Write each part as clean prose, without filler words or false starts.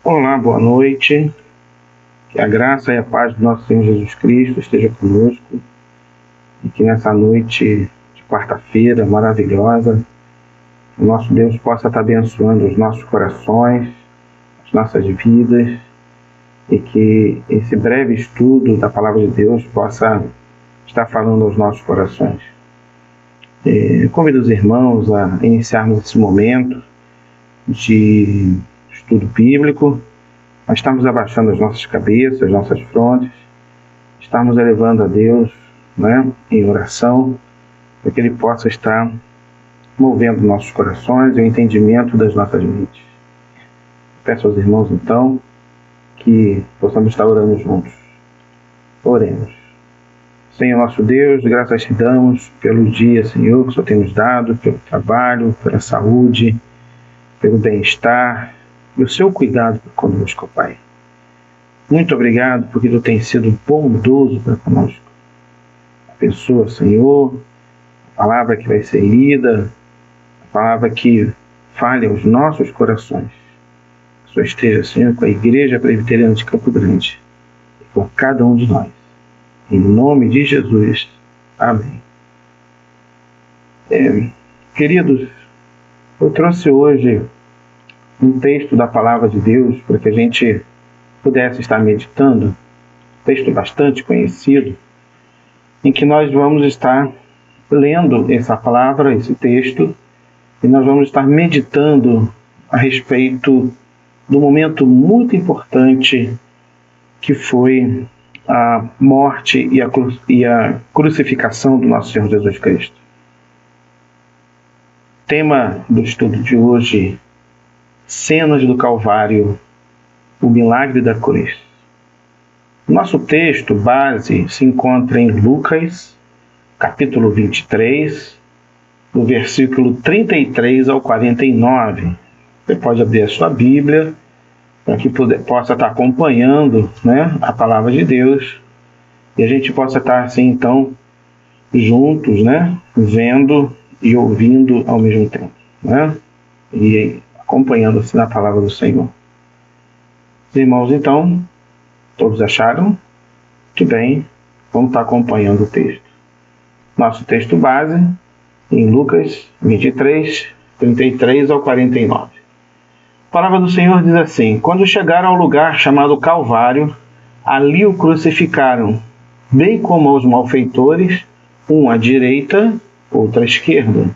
Olá, boa noite. Que a graça e a paz do nosso Senhor Jesus Cristo esteja conosco e que nessa noite de quarta-feira maravilhosa, o nosso Deus possa estar abençoando os nossos corações, as nossas vidas, e que esse breve estudo da Palavra de Deus possa estar falando aos nossos corações. Convido os irmãos a iniciarmos esse momento de estudo bíblico. Nós estamos abaixando as nossas cabeças, as nossas frontes, estamos elevando a Deus, em oração, para que Ele possa estar movendo nossos corações e o entendimento das nossas mentes. Peço aos irmãos, então, que possamos estar orando juntos. Oremos. Senhor nosso Deus, graças te damos pelo dia, Senhor, que o Senhor tem nos dado, pelo trabalho, pela saúde, pelo bem-estar, e o seu cuidado conosco, Pai. Muito obrigado porque Tu tens sido bondoso para conosco. Abençoa, Senhor, a palavra que vai ser lida, a palavra que fale aos nossos corações. Que o Senhor esteja, Senhor, com a Igreja Presbiteriana de Campo Grande e com cada um de nós. Em nome de Jesus. Amém. Queridos, eu trouxe hoje um texto da Palavra de Deus para que a gente pudesse estar meditando, um texto bastante conhecido, em que nós vamos estar lendo essa palavra, esse texto, e nós vamos estar meditando a respeito do momento muito importante que foi a morte e a crucificação do nosso Senhor Jesus Cristo. O tema do estudo de hoje: Cenas do Calvário, o milagre da cruz. Nosso texto base se encontra em Lucas, capítulo 23, do versículo 33 ao 49. Você pode abrir a sua Bíblia para que possa estar acompanhando, a palavra de Deus, e a gente possa estar assim, então, juntos, vendo e ouvindo ao mesmo tempo, e acompanhando-se na palavra do Senhor. Os irmãos, então, todos acharam? Muito bem, vamos estar acompanhando o texto. Nosso texto base, em Lucas 23, 33 ao 49. A palavra do Senhor diz assim: Quando chegaram ao lugar chamado Calvário, ali o crucificaram, bem como aos malfeitores, um à direita, outro à esquerda.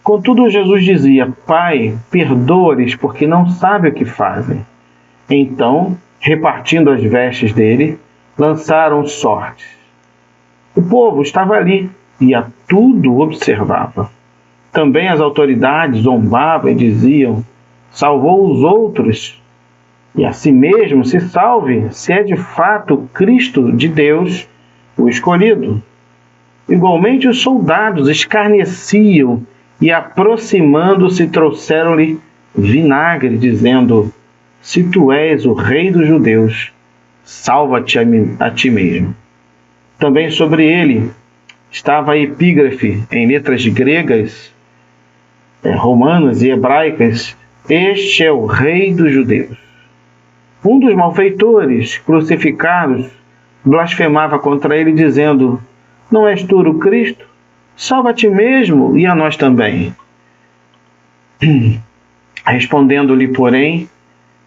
Contudo, Jesus dizia: Pai, perdoa-lhes, porque não sabem o que fazem. Então, repartindo as vestes dele, lançaram sortes. O povo estava ali e a tudo observava. Também as autoridades zombavam e diziam: Salvou os outros, e a si mesmo se salve, se é de fato o Cristo de Deus, o escolhido. Igualmente os soldados escarneciam e, aproximando-se, trouxeram-lhe vinagre, dizendo: Se tu és o rei dos judeus, salva-te a ti mesmo. Também sobre ele estava a epígrafe em letras gregas, romanas e hebraicas: Este é o rei dos judeus. Um dos malfeitores crucificados blasfemava contra ele, dizendo: Não és tu o Cristo? Salva a ti mesmo e a nós também. Respondendo-lhe, porém,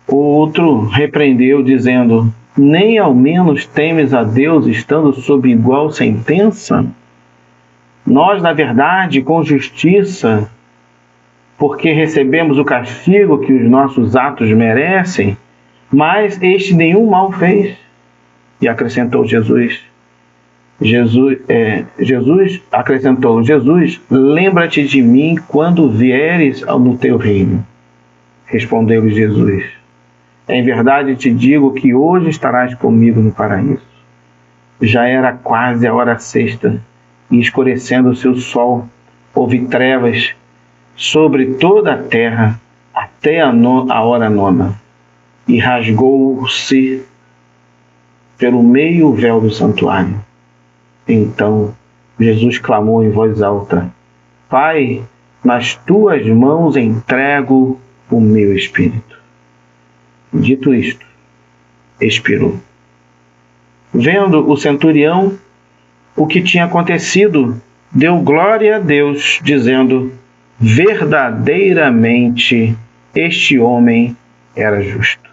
o outro repreendeu, dizendo: Nem ao menos temes a Deus, estando sob igual sentença? Nós, na verdade, com justiça, porque recebemos o castigo que os nossos atos merecem, mas este nenhum mal fez. E acrescentou Jesus, lembra-te de mim quando vieres no teu reino. Respondeu-lhe Jesus: Em verdade te digo que hoje estarás comigo no paraíso. Já era quase a hora sexta, e escurecendo-se o sol, houve trevas sobre toda a terra até a hora nona, e rasgou-se pelo meio o véu do santuário. Então Jesus clamou em voz alta: Pai, nas tuas mãos entrego o meu espírito. Dito isto, expirou. Vendo o centurião o que tinha acontecido, deu glória a Deus, dizendo: verdadeiramente este homem era justo.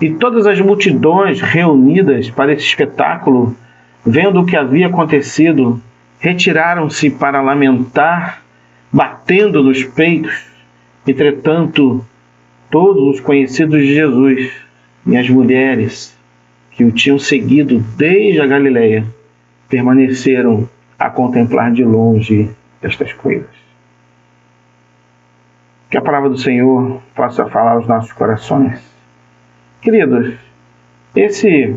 E todas as multidões reunidas para esse espetáculo, vendo o que havia acontecido, retiraram-se para lamentar, batendo nos peitos. Entretanto, todos os conhecidos de Jesus e as mulheres que o tinham seguido desde a Galileia permaneceram a contemplar de longe estas coisas. Que a palavra do Senhor possa falar aos nossos corações. Queridos, esse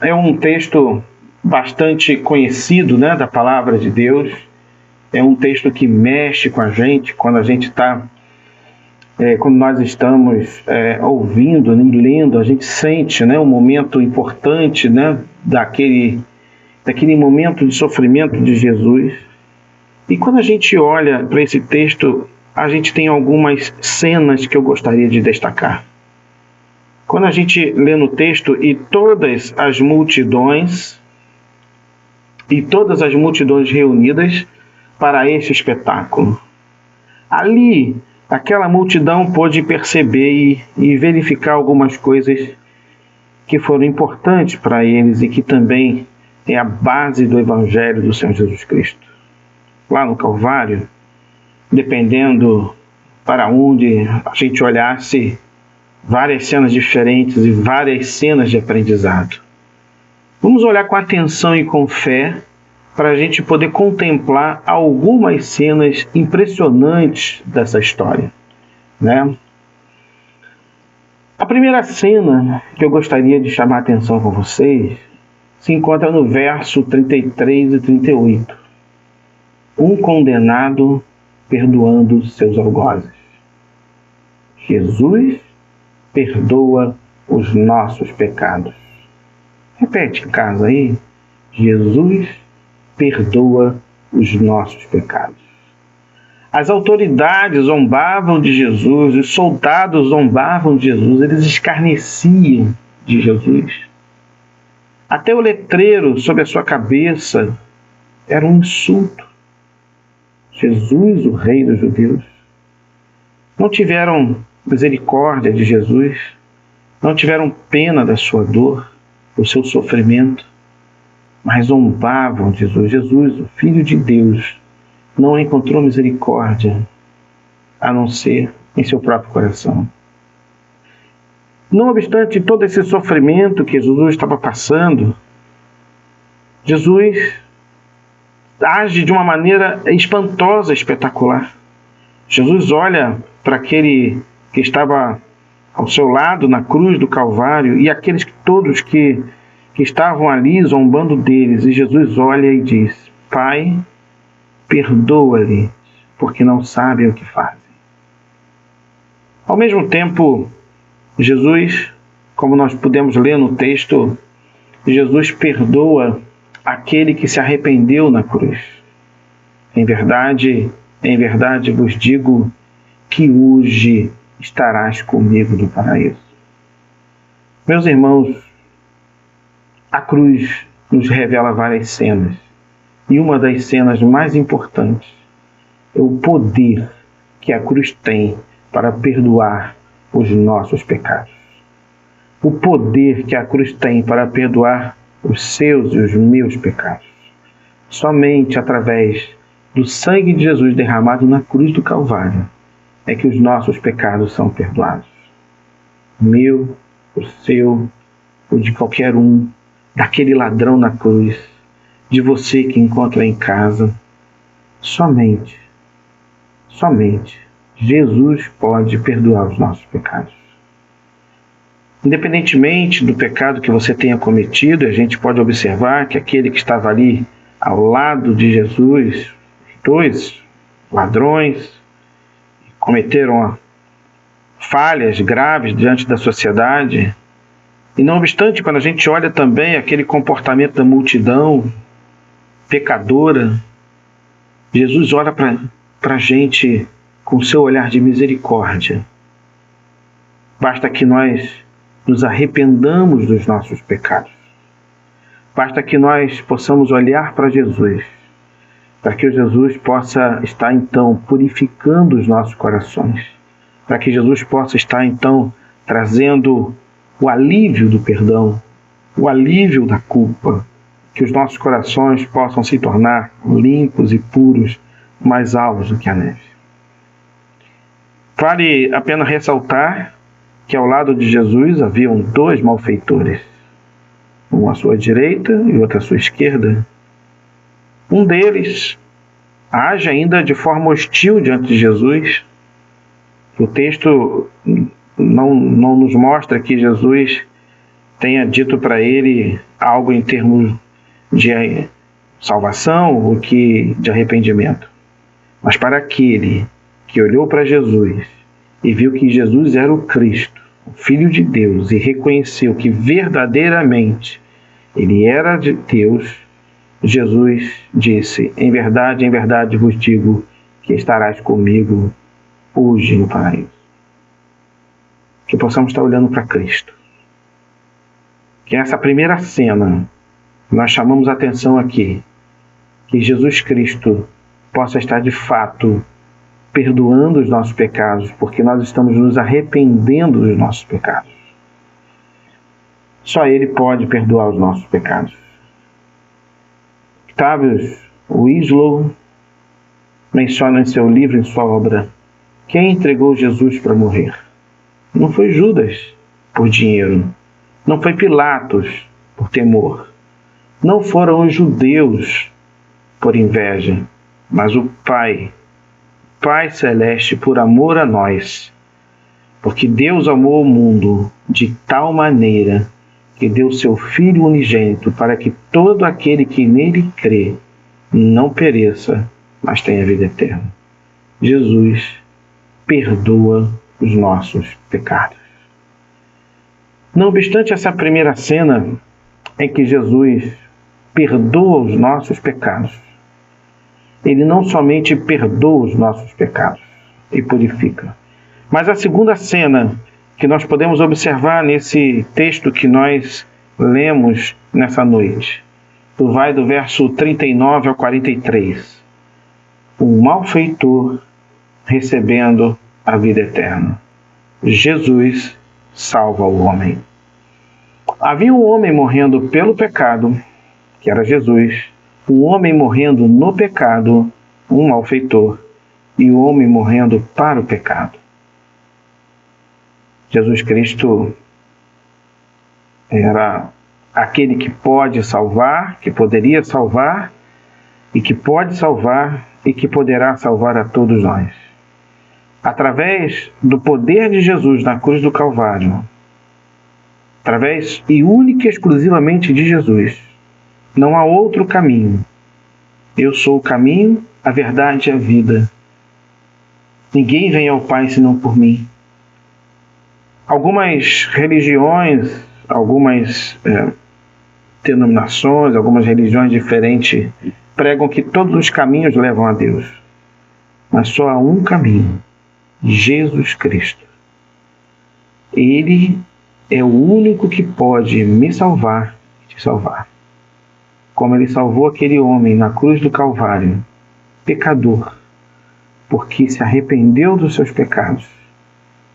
é um texto bastante conhecido, né, da palavra de Deus. É um texto que mexe com a gente quando a gente está, quando nós estamos ouvindo e lendo, a gente sente, né, um momento importante, né, daquele momento de sofrimento de Jesus. E quando a gente olha para esse texto, a gente tem algumas cenas que eu gostaria de destacar. Quando a gente lê no texto, e todas as multidões reunidas para esse espetáculo. Ali, aquela multidão pôde perceber e verificar algumas coisas que foram importantes para eles e que também é a base do Evangelho do Senhor Jesus Cristo. Lá no Calvário, dependendo para onde a gente olhasse, várias cenas diferentes e várias cenas de aprendizado. Vamos olhar com atenção e com fé para a gente poder contemplar algumas cenas impressionantes dessa história, né? A primeira cena que eu gostaria de chamar a atenção com vocês se encontra no verso 33 e 38. Um condenado perdoando seus algozes. Jesus perdoa os nossos pecados. Repete em casa aí. Jesus perdoa os nossos pecados. As autoridades zombavam de Jesus, os soldados zombavam de Jesus, eles escarneciam de Jesus. Até o letreiro sobre a sua cabeça era um insulto. Jesus, o Rei dos Judeus. Não tiveram misericórdia de Jesus, não tiveram pena da sua dor, do seu sofrimento, mas zombavam de Jesus. Jesus, o Filho de Deus, não encontrou misericórdia, a não ser em seu próprio coração. Não obstante todo esse sofrimento que Jesus estava passando, Jesus age de uma maneira espantosa, espetacular. Jesus olha para aquele que estava ao seu lado na cruz do Calvário e aqueles todos que estavam ali zombando deles. E Jesus olha e diz: Pai, perdoa-lhes, porque não sabem o que fazem. Ao mesmo tempo, Jesus, como nós podemos ler no texto, Jesus perdoa aquele que se arrependeu na cruz. Em verdade vos digo que hoje estarás comigo no paraíso. Meus irmãos, a cruz nos revela várias cenas. E uma das cenas mais importantes é o poder que a cruz tem para perdoar os nossos pecados. O poder que a cruz tem para perdoar os seus e os meus pecados. Somente através do sangue de Jesus derramado na cruz do Calvário é que os nossos pecados são perdoados. O meu, o seu, o de qualquer um, daquele ladrão na cruz, de você que encontra em casa. Somente Jesus pode perdoar os nossos pecados. Independentemente do pecado que você tenha cometido, a gente pode observar que aquele que estava ali ao lado de Jesus, dois ladrões, cometeram falhas graves diante da sociedade. E não obstante, quando a gente olha também aquele comportamento da multidão pecadora, Jesus olha para a gente com seu olhar de misericórdia. Basta que nós nos arrependamos dos nossos pecados. Basta que nós possamos olhar para Jesus, para que Jesus possa estar então purificando os nossos corações, para que Jesus possa estar então trazendo o alívio do perdão, o alívio da culpa, que os nossos corações possam se tornar limpos e puros, mais alvos do que a neve. Vale a pena ressaltar que ao lado de Jesus haviam 2 malfeitores, um à sua direita e outro à sua esquerda. Um deles age ainda de forma hostil diante de Jesus. O texto não nos mostra que Jesus tenha dito para ele algo em termos de salvação ou de arrependimento. Mas para aquele que olhou para Jesus e viu que Jesus era o Cristo, o Filho de Deus, e reconheceu que verdadeiramente ele era de Deus, Jesus disse: em verdade vos digo que estarás comigo hoje no paraíso. Que possamos estar olhando para Cristo. Que nessa primeira cena nós chamamos a atenção aqui, que Jesus Cristo possa estar de fato perdoando os nossos pecados, porque nós estamos nos arrependendo dos nossos pecados. Só Ele pode perdoar os nossos pecados. Octave Winslow menciona em seu livro, em sua obra, quem entregou Jesus para morrer. Não foi Judas por dinheiro, não foi Pilatos por temor, não foram os judeus por inveja, mas o Pai Celeste por amor a nós, porque Deus amou o mundo de tal maneira que deu seu Filho unigênito para que todo aquele que nele crê não pereça, mas tenha vida eterna. Jesus perdoa os nossos pecados. Não obstante essa primeira cena em que Jesus perdoa os nossos pecados, Ele não somente perdoa os nossos pecados e purifica, mas a segunda cena que nós podemos observar nesse texto que nós lemos nessa noite, vai do verso 39 ao 43, um malfeitor recebendo a vida eterna. Jesus salva o homem. Havia um homem morrendo pelo pecado, que era Jesus, um homem morrendo no pecado, um malfeitor, e um homem morrendo para o pecado. Jesus Cristo era aquele que pode salvar, que poderia salvar, e que pode salvar, e que poderá salvar a todos nós. Através do poder de Jesus na cruz do Calvário, através e única e exclusivamente de Jesus, não há outro caminho. Eu sou o caminho, a verdade e a vida. Ninguém vem ao Pai senão por mim. Algumas religiões, algumas denominações, algumas religiões diferentes pregam que todos os caminhos levam a Deus. Mas só há um caminho, Jesus Cristo. Ele é o único que pode me salvar e te salvar. Como Ele salvou aquele homem na cruz do Calvário, pecador, porque se arrependeu dos seus pecados,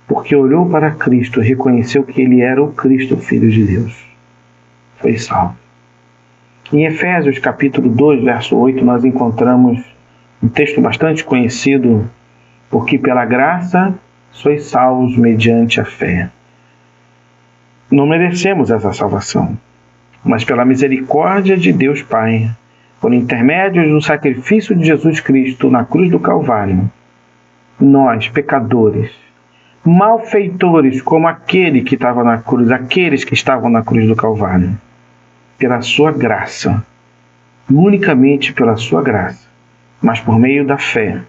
porque olhou para Cristo e reconheceu que Ele era o Cristo, o Filho de Deus. Foi salvo. Em Efésios capítulo 2, verso 8, nós encontramos um texto bastante conhecido, porque pela graça sois salvos mediante a fé. Não merecemos essa salvação, mas pela misericórdia de Deus Pai, por intermédio do sacrifício de Jesus Cristo na cruz do Calvário, nós, pecadores, malfeitores como aquele que estava na cruz, aqueles que estavam na cruz do Calvário, pela sua graça, unicamente pela sua graça, mas por meio da fé,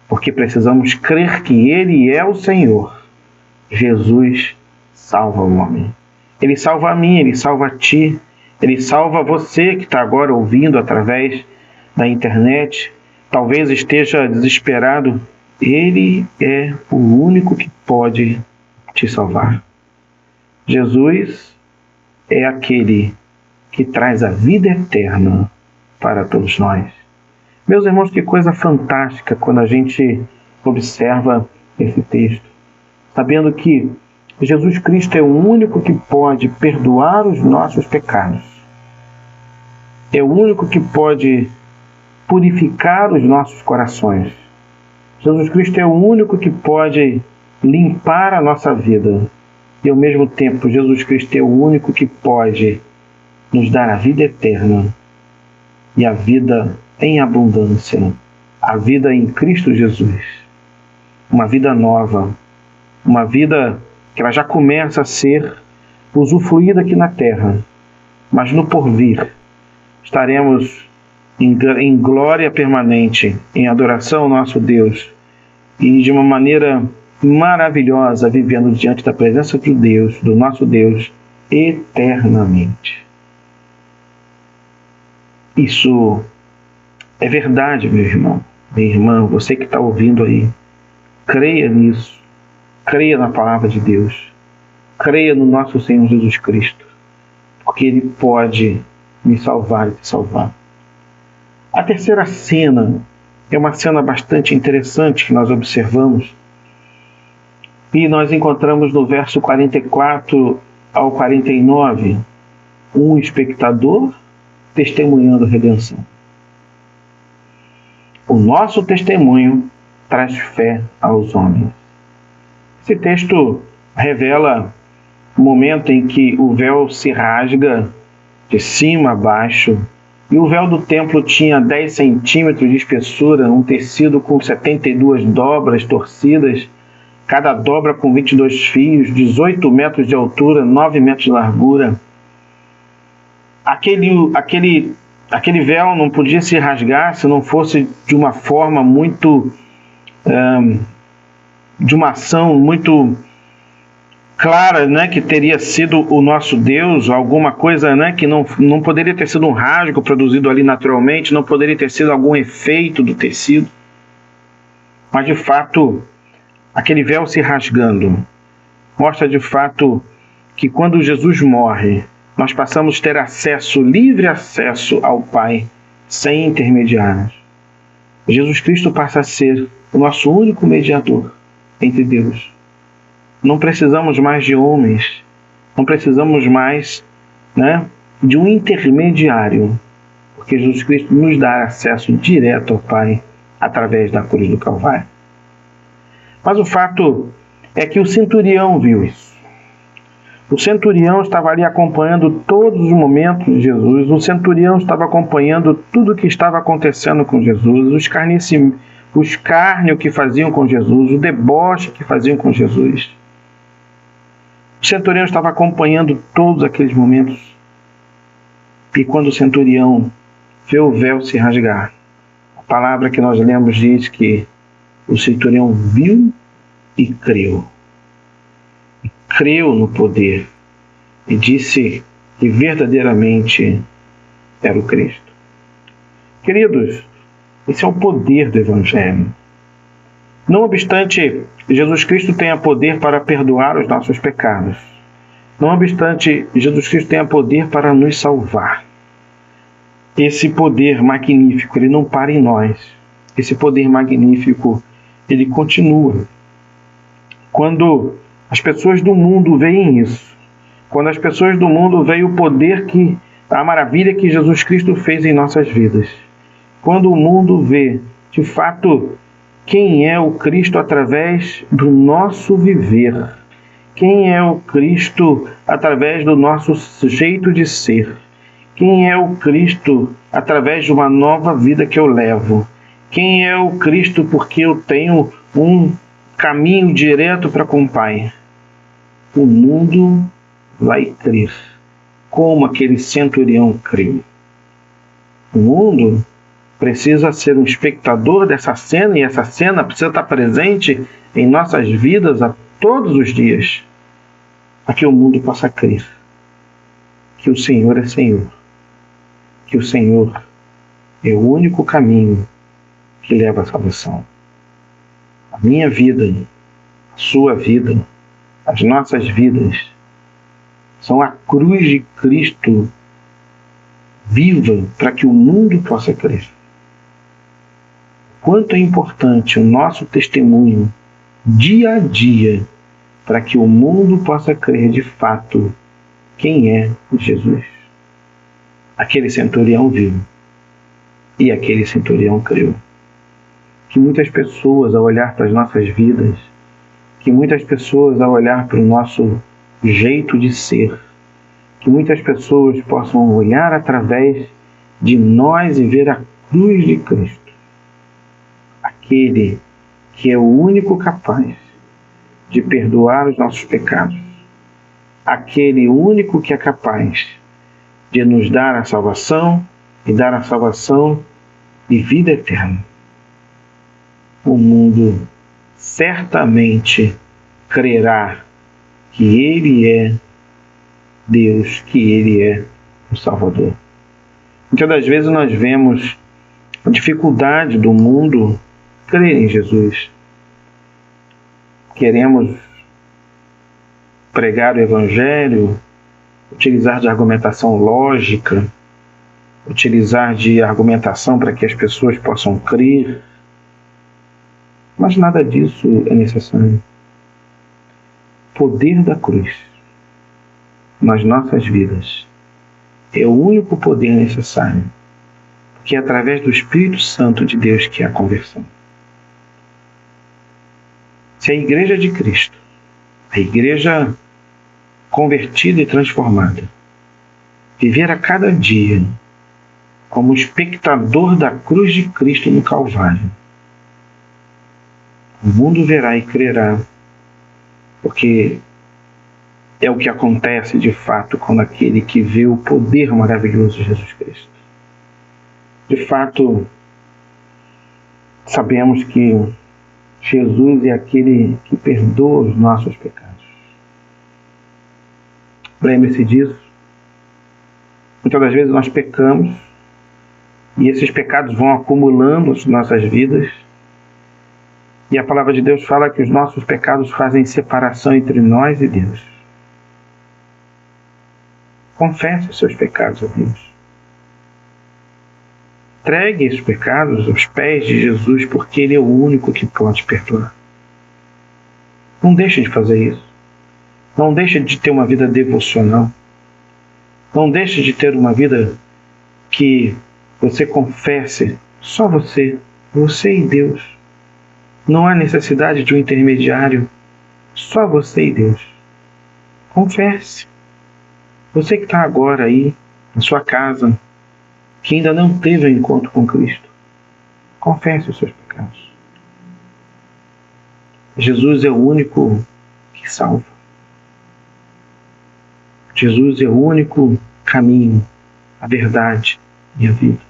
porque precisamos crer que Ele é o Senhor, Jesus salva o homem. Ele salva a mim, Ele salva a ti, Ele salva você que está agora ouvindo através da internet, talvez esteja desesperado. Ele é o único que pode te salvar. Jesus é aquele que traz a vida eterna para todos nós. Meus irmãos, que coisa fantástica quando a gente observa esse texto, sabendo que Jesus Cristo é o único que pode perdoar os nossos pecados. É o único que pode purificar os nossos corações. Jesus Cristo é o único que pode limpar a nossa vida. E ao mesmo tempo, Jesus Cristo é o único que pode nos dar a vida eterna e a vida em abundância, a vida em Cristo Jesus. Uma vida nova, uma vida que ela já começa a ser usufruída aqui na terra, mas no porvir estaremos em glória permanente, em adoração ao nosso Deus e de uma maneira maravilhosa, vivendo diante da presença de Deus, do nosso Deus, eternamente. Isso é verdade, meu irmão, minha irmã, você que está ouvindo aí. Creia nisso, creia na palavra de Deus, creia no nosso Senhor Jesus Cristo, porque Ele pode me salvar e te salvar. A terceira cena é uma cena bastante interessante que nós observamos e nós encontramos no verso 44 ao 49 um espectador testemunhando a redenção. O nosso testemunho traz fé aos homens. Esse texto revela o momento em que o véu se rasga de cima a baixo, e o véu do templo tinha 10 centímetros de espessura, um tecido com 72 dobras torcidas, cada dobra com 22 fios, 18 metros de altura, 9 metros de largura. Aquele véu não podia se rasgar se não fosse de uma forma muito... de uma ação muito clara, né, que teria sido o nosso Deus, alguma coisa, né, que não poderia ter sido um rasgo produzido ali naturalmente, não poderia ter sido algum efeito do tecido. Mas, de fato, aquele véu se rasgando mostra, de fato, que quando Jesus morre, nós passamos a ter acesso, livre acesso ao Pai, sem intermediários. Jesus Cristo passa a ser o nosso único mediador entre Deus. Não precisamos mais de homens, não precisamos mais, né, de um intermediário, porque Jesus Cristo nos dá acesso direto ao Pai através da cruz do Calvário. Mas o fato é que o centurião viu isso. O centurião estava ali acompanhando todos os momentos de Jesus, o centurião estava acompanhando tudo o que estava acontecendo com Jesus, o escárnio que faziam com Jesus, o deboche que faziam com Jesus. O centurião estava acompanhando todos aqueles momentos. E quando o centurião vê o véu se rasgar, a palavra que nós lemos diz que o centurião viu e creu. E creu no poder. E disse que verdadeiramente era o Cristo. Queridos, esse é o poder do Evangelho. Não obstante Jesus Cristo tenha poder para perdoar os nossos pecados, não obstante Jesus Cristo tenha poder para nos salvar, esse poder magnífico, ele não para em nós. Esse poder magnífico, ele continua. Quando as pessoas do mundo veem isso, quando as pessoas do mundo veem o poder a maravilha que Jesus Cristo fez em nossas vidas, quando o mundo vê, de fato, quem é o Cristo através do nosso viver, quem é o Cristo através do nosso jeito de ser, quem é o Cristo através de uma nova vida que eu levo, quem é o Cristo porque eu tenho um caminho direto para com o Pai, o mundo vai crer, como aquele centurião creu. O mundo precisa ser um espectador dessa cena, e essa cena precisa estar presente em nossas vidas a todos os dias, para que o mundo possa crer que o Senhor é Senhor, que o Senhor é o único caminho que leva à salvação. A minha vida, a sua vida, as nossas vidas são a cruz de Cristo viva para que o mundo possa crer. Quanto é importante o nosso testemunho dia a dia para que o mundo possa crer de fato quem é Jesus. Aquele centurião viu e aquele centurião creu. Que muitas pessoas, ao olhar para as nossas vidas, que muitas pessoas, ao olhar para o nosso jeito de ser, que muitas pessoas possam olhar através de nós e ver a cruz de Cristo. Aquele que é o único capaz de perdoar os nossos pecados. Aquele único que é capaz de nos dar a salvação e dar a salvação e vida eterna. O mundo certamente crerá que Ele é Deus, que Ele é o Salvador. Muitas das vezes nós vemos a dificuldade do mundo crer em Jesus. Queremos pregar o Evangelho, utilizar de argumentação lógica, utilizar de argumentação para que as pessoas possam crer, mas nada disso é necessário. O poder da cruz nas nossas vidas é o único poder necessário, porque é através do Espírito Santo de Deus que há conversão. Se a Igreja de Cristo, a Igreja convertida e transformada, viver a cada dia como espectador da cruz de Cristo no Calvário, o mundo verá e crerá, porque é o que acontece de fato quando aquele que vê o poder maravilhoso de Jesus Cristo. De fato, sabemos que Jesus é aquele que perdoa os nossos pecados. Lembre-se disso. Muitas das vezes nós pecamos e esses pecados vão acumulando as nossas vidas. E a palavra de Deus fala que os nossos pecados fazem separação entre nós e Deus. Confesse os seus pecados a Deus. Entregue esses pecados aos pés de Jesus, porque Ele é o único que pode perdoar. Não deixe de fazer isso. Não deixe de ter uma vida devocional. Não deixe de ter uma vida que você confesse só você e Deus. Não há necessidade de um intermediário, só você e Deus. Confesse. Você que está agora aí, na sua casa, que ainda não teve um encontro com Cristo, confesse os seus pecados. Jesus é o único que salva. Jesus é o único caminho, a verdade e a vida.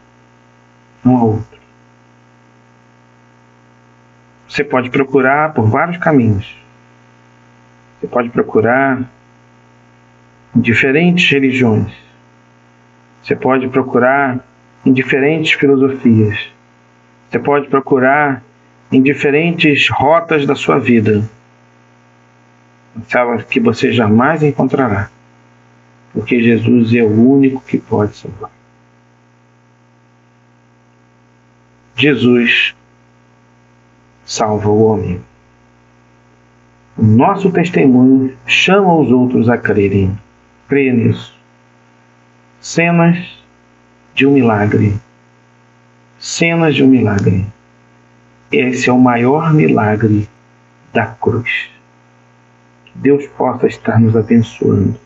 Não há outro. Você pode procurar por vários caminhos. Você pode procurar em diferentes religiões. Você pode procurar em diferentes filosofias. Você pode procurar em diferentes rotas da sua vida. Sabe que você jamais encontrará. Porque Jesus é o único que pode salvar. Jesus salva o homem. O nosso testemunho chama os outros a crerem. Creia nisso. Cenas de um milagre. Cenas de um milagre. Esse é o maior milagre da cruz. Que Deus possa estar nos abençoando.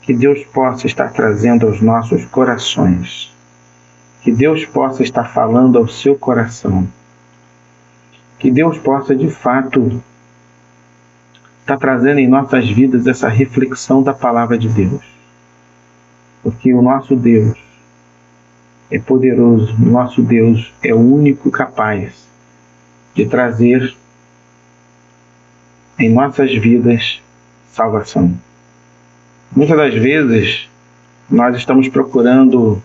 Que Deus possa estar trazendo aos nossos corações. Que Deus possa estar falando ao seu coração. Que Deus possa, de fato, estar trazendo em nossas vidas essa reflexão da palavra de Deus. Porque o nosso Deus é poderoso, o nosso Deus é o único capaz de trazer em nossas vidas salvação. Muitas das vezes nós estamos procurando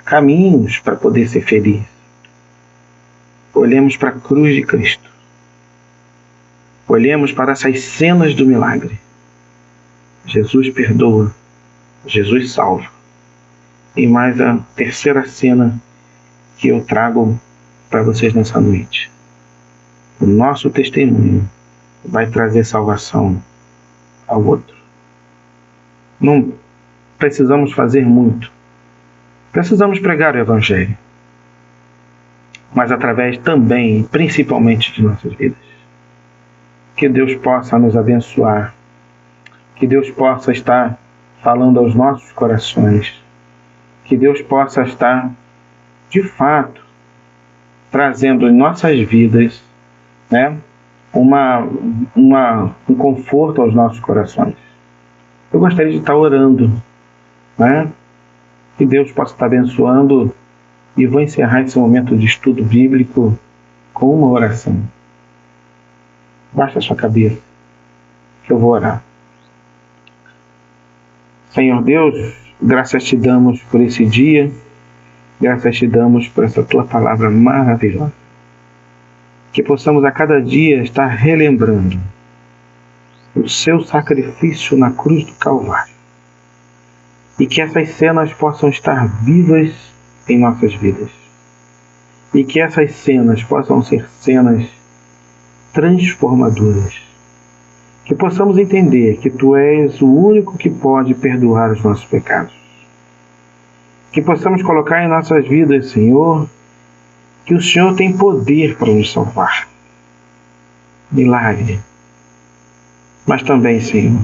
caminhos para poder ser feliz. Olhemos para a cruz de Cristo. Olhemos para essas cenas do milagre. Jesus perdoa, Jesus salva. E mais a terceira cena que eu trago para vocês nessa noite. O nosso testemunho vai trazer salvação ao outro. Não precisamos fazer muito. Precisamos pregar o Evangelho, mas através também, principalmente de nossas vidas. Que Deus possa nos abençoar, que Deus possa estar falando aos nossos corações, que Deus possa estar, de fato, trazendo em nossas vidas, né, um conforto aos nossos corações. Eu gostaria de estar orando, né, que Deus possa estar abençoando, e vou encerrar esse momento de estudo bíblico com uma oração. Baixa a sua cabeça, que eu vou orar. Senhor Deus, graças te damos por esse dia, graças te damos por essa tua palavra maravilhosa. Que possamos a cada dia estar relembrando o seu sacrifício na cruz do Calvário. E que essas cenas possam estar vivas em nossas vidas. E que essas cenas possam ser cenas transformadoras. Que possamos entender que tu és o único que pode perdoar os nossos pecados. Que possamos colocar em nossas vidas, Senhor, que o Senhor tem poder para nos salvar. Milagre. Mas também, Senhor,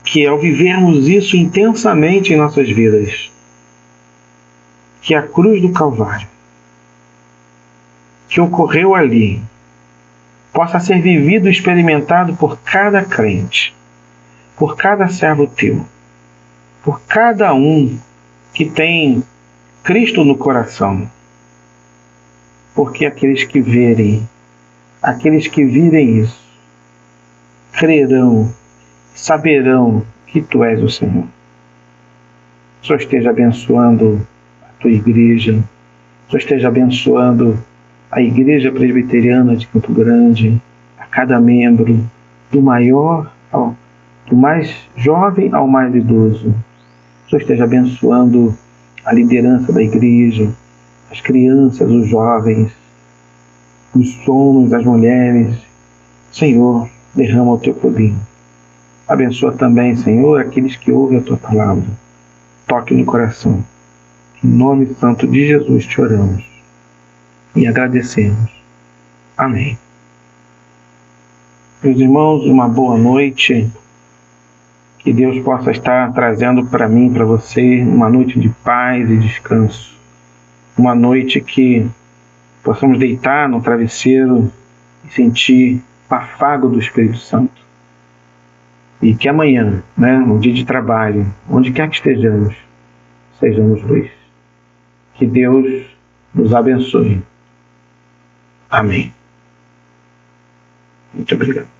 que ao vivermos isso intensamente em nossas vidas, que a cruz do Calvário, que ocorreu ali, possa ser vivido e experimentado por cada crente, por cada servo teu, por cada um que tem Cristo no coração. Porque aqueles que virem isso, crerão, saberão que tu és o Senhor. O Senhor esteja abençoando a tua igreja, o Senhor esteja abençoando a Igreja Presbiteriana de Campo Grande, a cada membro, do mais jovem ao mais idoso. O Senhor esteja abençoando a liderança da igreja, as crianças, os jovens, os homens, as mulheres. Senhor, derrama o teu poder. Abençoa também, Senhor, aqueles que ouvem a tua palavra. Toque no coração. Em nome santo de Jesus te oramos e agradecemos. Amém. Meus irmãos, uma boa noite. Que Deus possa estar trazendo para mim, para você, uma noite de paz e descanso. Uma noite que possamos deitar no travesseiro e sentir o afago do Espírito Santo. E que amanhã, no dia de trabalho, onde quer que estejamos, sejamos luz. Que Deus nos abençoe. Amém. Muito obrigado.